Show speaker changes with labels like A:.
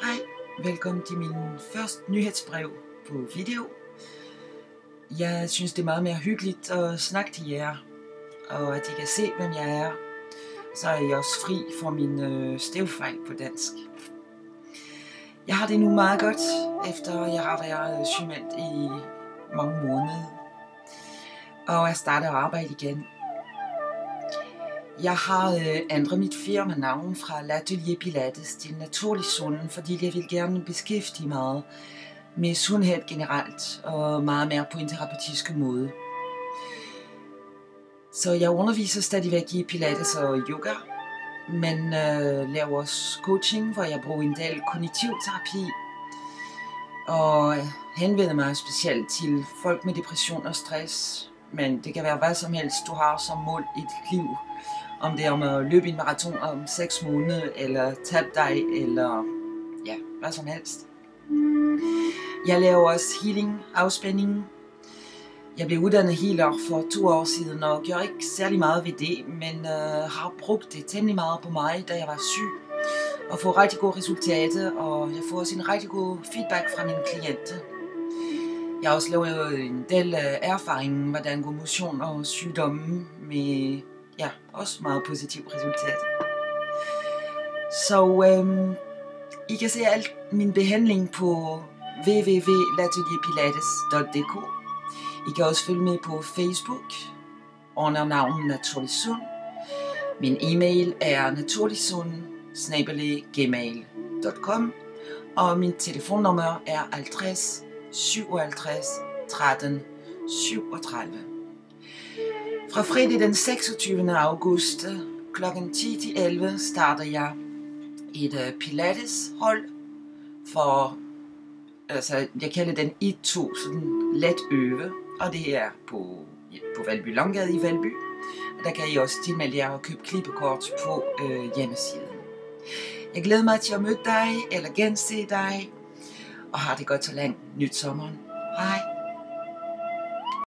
A: Hej, velkommen til min første nyhedsbrev på video. Jeg synes det er meget mere hyggeligt at snakke til jer, og at I kan se hvem jeg er. Så er jeg også fri for min stavefejl på dansk. Jeg har det nu meget godt, efter jeg har været sygemeldt i mange måneder. Og jeg starter at arbejde igen. Jeg har ændret mit firmanavn fra L'Atelier Pilates til Naturlig Sund, fordi jeg vil gerne beskæftige mig med sundhed generelt og meget mere på en terapeutisk måde. Så jeg underviser stadigvæk i Pilates og yoga, men laver også coaching, hvor jeg bruger en del kognitiv terapi og henvender mig specielt til folk med depression og stress. Men det kan være hvad som helst, du har som mål i dit liv. Om det er om at løbe en maraton om 6 måneder, eller tabe dig, eller ja, hvad som helst. Jeg laver også healing, afspænding. Jeg blev uddannet healer for 2 år siden, og gjorde ikke særlig meget ved det, men har brugt det temmelig meget på mig, da jeg var syg. Og får rigtig gode resultater, og jeg får også en rigtig god feedback fra mine klienter. Jeg har også lavet en del erfaring, hvordan går motion og sygdomme med også meget positivt resultat. Så I kan se alt min behandling på www.latelierpilates.dk. I kan også følge med på Facebook under navnet Naturlig Sund. Min e-mail er naturligsund@gmail.com, og min telefonnummer er 50 57 13 37. Fra fredag den 26. august kl. 10-11 starter jeg et Pilates-hold for, jeg kalder den 1-2, sådan let øve, og det er på Valby Langgade i Valby. Og der kan I også tilmelde jer og købe klippekort på hjemmesiden. Jeg glæder mig til at møde dig eller gense dig, og har det godt så længe nyt sommeren. Hej!